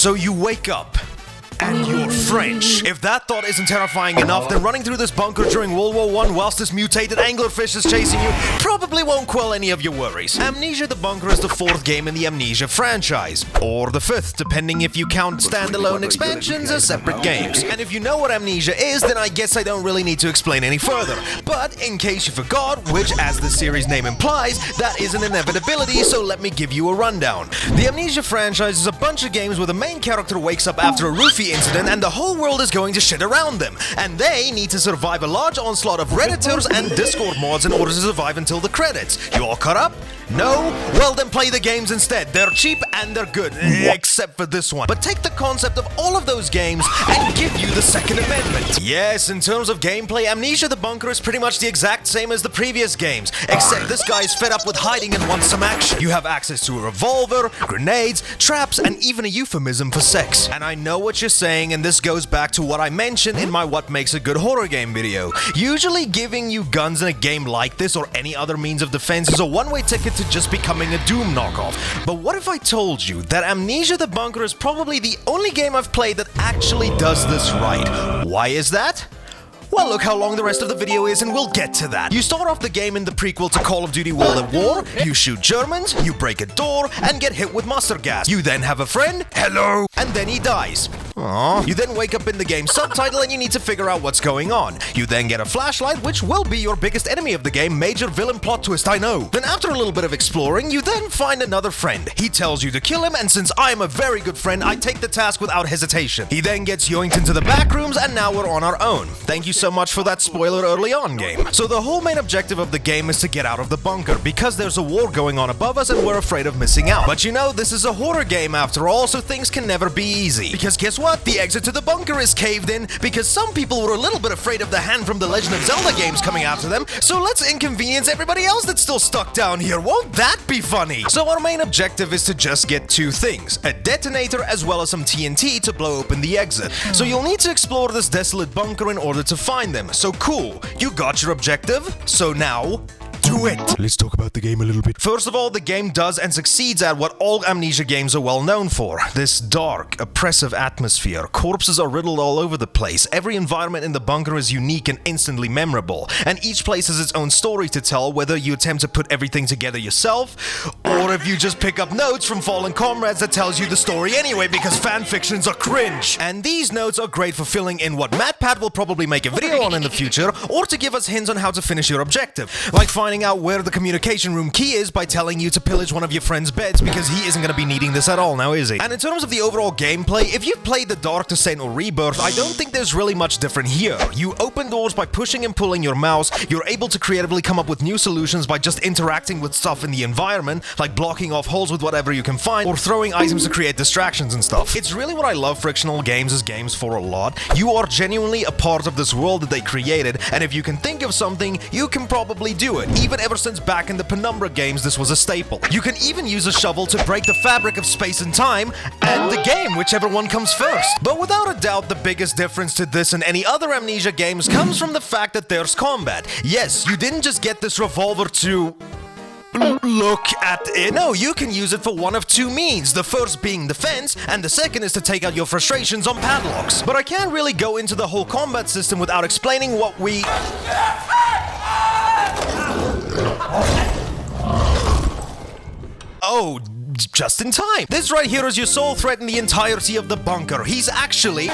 So you wake up, and you're French. If that thought isn't terrifying enough, then running through this bunker during World War I whilst this mutated anglerfish is chasing you probably won't quell any of your worries. Amnesia the Bunker is the 4th game in the Amnesia franchise, or the 5th, depending if you count standalone expansions as separate games. And if you know what Amnesia is, then I guess I don't really need to explain any further. But in case you forgot, which as the series name implies, that is an inevitability, so let me give you a rundown. The Amnesia franchise is a bunch of games where the main character wakes up after a roofie incident and the whole world is going to shit around them, and they need to survive a large onslaught of Redditors and Discord mods in order to survive until the credits. You all caught up? No? Well then play the games instead. They're cheap and they're good, except for this one. But take the concept of all of those games and give you the Second Amendment. Yes, in terms of gameplay, Amnesia the Bunker is pretty much the exact same as the previous games, except this guy is fed up with hiding and wants some action. You have access to a revolver, grenades, traps, and even a euphemism for sex. And I know what you're saying, and this goes back to what I mentioned in my What Makes a Good Horror Game video. Usually giving you guns in a game like this or any other means of defense is a one-way ticket to just becoming a Doom knockoff. But what if I told you that Amnesia the Bunker is probably the only game I've played that actually does this right? Why is that? Well, look how long the rest of the video is and we'll get to that. You start off the game in the prequel to Call of Duty World at War, you shoot Germans, you break a door, and get hit with mustard gas. You then have a friend, hello, and then he dies. Aww. You then wake up in the game subtitle and you need to figure out what's going on. You then get a flashlight, which will be your biggest enemy of the game. Major villain plot twist, I know. Then after a little bit of exploring, you then find another friend. He tells you to kill him, and since I am a very good friend, I take the task without hesitation. He then gets yoinked into the back rooms, and now we're on our own. Thank you so much for that spoiler early on game. So the whole main objective of the game is to get out of the bunker, because there's a war going on above us and we're afraid of missing out. But you know, this is a horror game after all, so things can never be easy. Because guess what? The exit to the bunker is caved in, because some people were a little bit afraid of the hand from the Legend of Zelda games coming after them, so let's inconvenience everybody else that's still stuck down here. Won't that be funny? So our main objective is to just get 2 things, a detonator as well as some TNT to blow open the exit. So you'll need to explore this desolate bunker in order to find them. So cool, you got your objective, so now do it! Let's talk about the game a little bit. First of all, the game does and succeeds at what all Amnesia games are well known for. This dark, oppressive atmosphere. Corpses are riddled all over the place. Every environment in the bunker is unique and instantly memorable. And each place has its own story to tell, whether you attempt to put everything together yourself, or if you just pick up notes from fallen comrades that tells you the story anyway, because fanfictions are cringe. And these notes are great for filling in what MatPat will probably make a video on in the future, or to give us hints on how to finish your objective. Like finding out where the communication room key is by telling you to pillage one of your friend's beds, because he isn't going to be needing this at all now, is he? And in terms of the overall gameplay, if you've played The Dark Descent or Rebirth, I don't think there's really much different here. You open doors by pushing and pulling your mouse, you're able to creatively come up with new solutions by just interacting with stuff in the environment, like blocking off holes with whatever you can find, or throwing items to create distractions and stuff. It's really what I love frictional games as games for a lot. You are genuinely a part of this world that they created, and if you can think of something, you can probably do it. Even ever since back in the Penumbra games, this was a staple. You can even use a shovel to break the fabric of space and time, and the game, whichever one comes first. But without a doubt, the biggest difference to this and any other Amnesia games comes from the fact that there's combat. Yes, you didn't just get this revolver to look at it. No, you can use it for one of 2 means. The first being defense, and the second is to take out your frustrations on padlocks. But I can't really go into the whole combat system without explaining what we... Oh, just in time. This right here is your sole threat in the entirety of the bunker. He's actually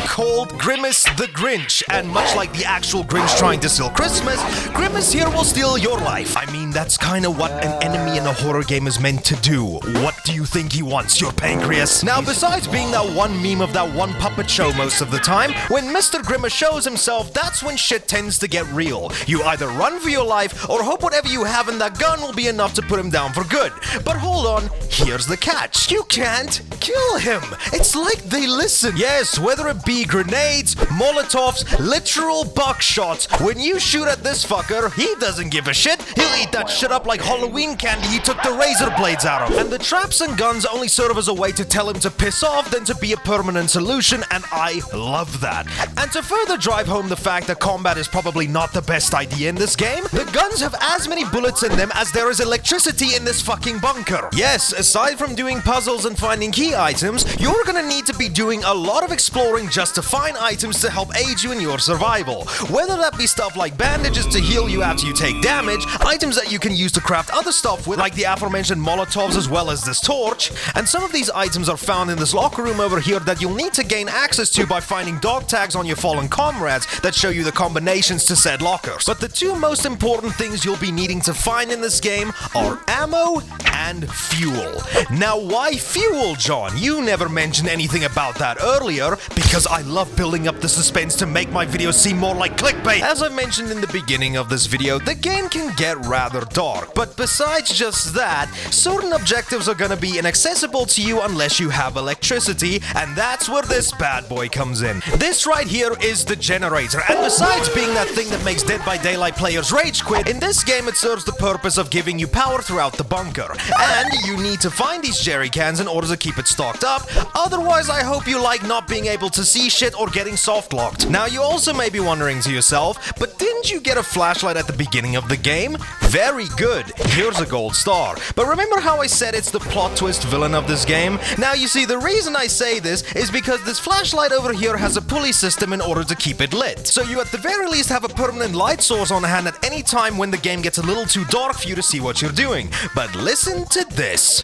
called Grimace the Grinch, and much like the actual Grinch trying to steal Christmas, Grimace here will steal your life. I mean, that's kind of what an enemy in a horror game is meant to do. What do you think he wants, your pancreas? Now, besides being that one meme of that one puppet show most of the time, when Mr. Grimace shows himself, that's when shit tends to get real. You either run for your life, or hope whatever you have in that gun will be enough to put him down for good. But hold on, here's the catch. You can't kill him. It's like they listen. Yes, whether it be be grenades, molotovs, literal buckshots. When you shoot at this fucker, he doesn't give a shit. He'll eat that shit up like Halloween candy he took the razor blades out of. And the traps and guns only serve as a way to tell him to piss off than to be a permanent solution, and I love that. And to further drive home the fact that combat is probably not the best idea in this game, the guns have as many bullets in them as there is electricity in this fucking bunker. Yes, aside from doing puzzles and finding key items, you're gonna need to be doing a lot of exploring just to find items to help aid you in your survival. Whether that be stuff like bandages to heal you after you take damage, items that you can use to craft other stuff with, like the aforementioned molotovs as well as this torch, and some of these items are found in this locker room over here that you'll need to gain access to by finding dog tags on your fallen comrades that show you the combinations to said lockers. But the two most important things you'll be needing to find in this game are ammo and fuel. Now, why fuel, John? You never mentioned anything about that earlier, because I love building up the suspense to make my videos seem more like clickbait. As I mentioned in the beginning of this video, the game can get rather dark, but besides just that, certain objectives are gonna be inaccessible to you unless you have electricity, and that's where this bad boy comes in. This right here is the generator, and besides being that thing that makes Dead by Daylight players rage quit, in this game it serves the purpose of giving you power throughout the bunker. And you need to find these jerry cans in order to keep it stocked up, otherwise I hope you like not being able to see shit or getting soft locked. Now you also may be wondering to yourself, but didn't you get a flashlight at the beginning of the game? Very good, here's a gold star. But remember how I said it's the plot twist villain of this game? Now you see, the reason I say this is because this flashlight over here has a pulley system in order to keep it lit. So you at the very least have a permanent light source on hand at any time when the game gets a little too dark for you to see what you're doing. But listen to this.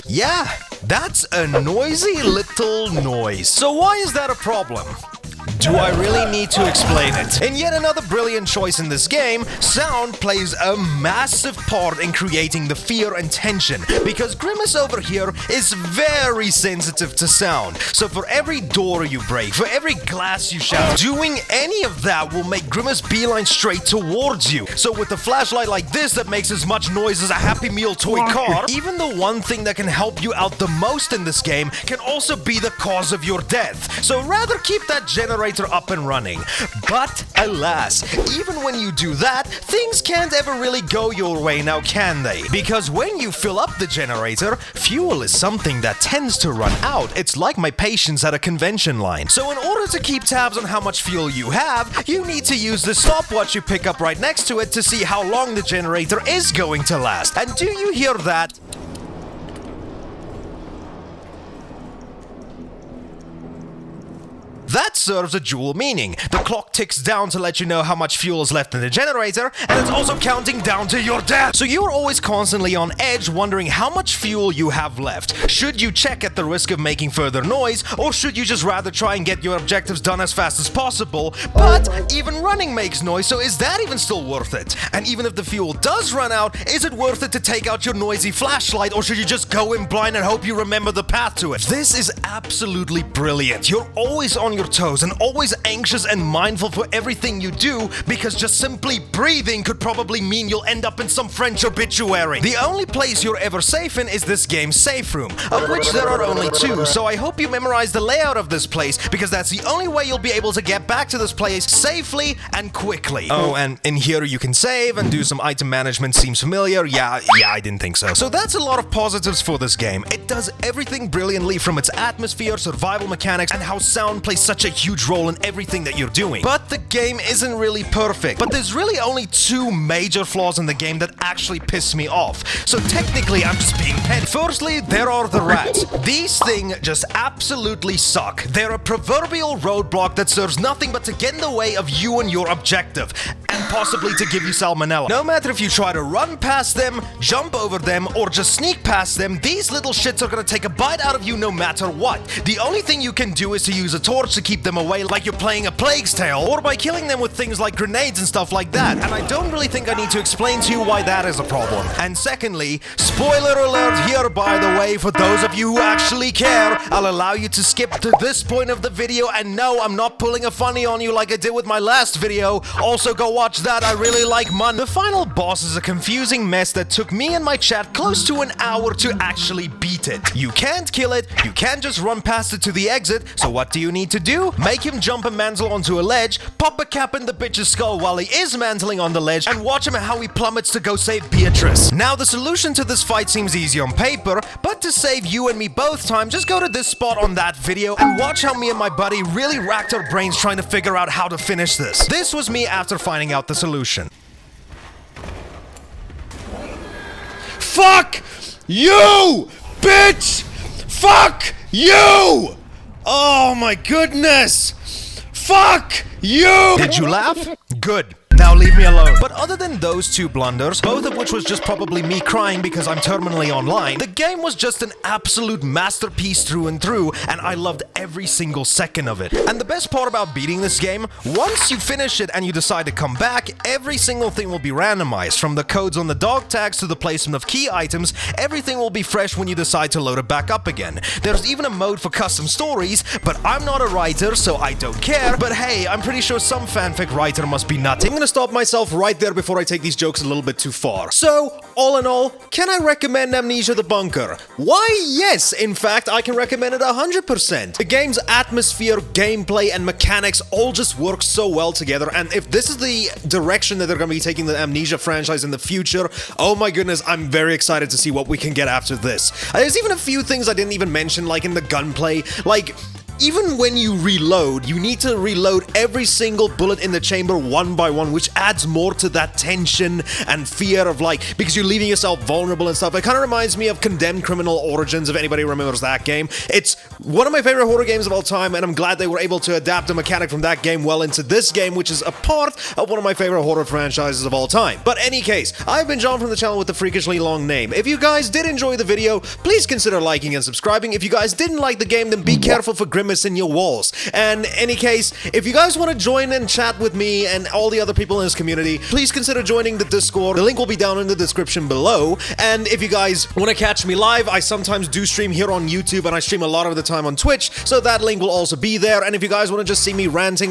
Yeah, that's a noisy little noise. So why is that a problem? Do I really need to explain it? In yet another brilliant choice in this game, sound plays a massive part in creating the fear and tension, because Grimace over here is very sensitive to sound. So for every door you break, for every glass you shatter, doing any of that will make Grimace beeline straight towards you. So with a flashlight like this that makes as much noise as a Happy Meal toy car, even the one thing that can help you out the most in this game can also be the cause of your death. So rather keep that generator up and running. But alas, even when you do that, things can't ever really go your way now, can they? Because when you fill up the generator, fuel is something that tends to run out. It's like my patience at a convention line. So in order to keep tabs on how much fuel you have, you need to use the stopwatch you pick up right next to it to see how long the generator is going to last. And do you hear that? That serves a dual meaning. The clock ticks down to let you know how much fuel is left in the generator, and it's also counting down to your death. So you're always constantly on edge wondering how much fuel you have left. Should you check at the risk of making further noise, or should you just rather try and get your objectives done as fast as possible? But even running makes noise, so is that even still worth it? And even if the fuel does run out, is it worth it to take out your noisy flashlight, or should you just go in blind and hope you remember the path to it? This is absolutely brilliant. You're always on your toes and always anxious and mindful for everything you do, because just simply breathing could probably mean you'll end up in some French obituary. The only place you're ever safe in is this game's safe room, of which there are only two, so I hope you memorize the layout of this place, because that's the only way you'll be able to get back to this place safely and quickly. Oh, and in here you can save and do some item management. Seems familiar? Yeah, I didn't think so. So that's a lot of positives for this game. It does everything brilliantly, from its atmosphere, survival mechanics, and how sound plays such a huge role in everything that you're doing. But the game isn't really perfect. But there's really only two major flaws in the game that actually piss me off. So technically, I'm just being petty. Firstly, there are the rats. These things just absolutely suck. They're a proverbial roadblock that serves nothing but to get in the way of you and your objective, and possibly to give you salmonella. No matter if you try to run past them, jump over them, or just sneak past them, these little shits are gonna take a bite out of you no matter what. The only thing you can do is to use a torch to keep them away like you're playing A Plague's Tale, or by killing them with things like grenades and stuff like that. And I don't really think I need to explain to you why that is a problem. And secondly, spoiler alert here by the way, for those of you who actually care, I'll allow you to skip to this point of the video, and no, I'm not pulling a funny on you like I did with my last video. Also go watch much that I really like Mun. The final boss is a confusing mess that took me and my chat close to an hour to actually beat it. You can't kill it, you can't just run past it to the exit, so what do you need to do? Make him jump and mantle onto a ledge, pop a cap in the bitch's skull while he is mantling on the ledge, and watch him how he plummets to go save Beatrice. Now the solution to this fight seems easy on paper, but to save you and me both time, just go to this spot on that video and watch how me and my buddy really racked our brains trying to figure out how to finish this. This was me after finding out the solution. Fuck you, bitch! Fuck you! Oh my goodness! Fuck you! Did you laugh? Good. Now leave me alone. But other than those two blunders, both of which was just probably me crying because I'm terminally online, the game was just an absolute masterpiece through and through, and I loved every single second of it. And the best part about beating this game, once you finish it and you decide to come back, every single thing will be randomized. From the codes on the dog tags to the placement of key items, everything will be fresh when you decide to load it back up again. There's even a mode for custom stories, but I'm not a writer, so I don't care. But hey, I'm pretty sure some fanfic writer must be nutty. I'm gonna stop myself right there before I take these jokes a little bit too far. So, all in all, can I recommend Amnesia the Bunker? Why, yes! In fact, I can recommend it 100%. The game's atmosphere, gameplay, and mechanics all just work so well together, and if this is the direction that they're gonna be taking the Amnesia franchise in the future, oh my goodness, I'm very excited to see what we can get after this. There's even a few things I didn't even mention, like in the gunplay, like... Even when you reload, you need to reload every single bullet in the chamber one by one, which adds more to that tension and fear of like, because you're leaving yourself vulnerable and stuff. It kind of reminds me of Condemned Criminal Origins, if anybody remembers that game. It's one of my favorite horror games of all time, and I'm glad they were able to adapt a mechanic from that game well into this game, which is a part of one of my favorite horror franchises of all time. But any case, I've been John from the channel with the freakishly long name. If you guys did enjoy the video, please consider liking and subscribing. If you guys didn't like the game, then be careful for grimace in your walls. And any case, if you guys want to join and chat with me and all the other people in this community, please consider joining the Discord. The link will be down in the description below. And if you guys want to catch me live, I sometimes do stream here on YouTube, and I stream a lot of the time on Twitch, so that link will also be there. And if you guys want to just see me ranting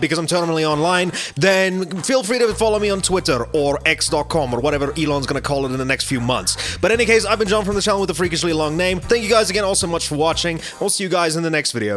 because I'm terminally online, then feel free to follow me on Twitter or x.com or whatever Elon's gonna call it in the next few months. But in any case, I've been John from the channel with the freakishly long name. Thank you guys again all so much for watching. I'll see you guys in the next video.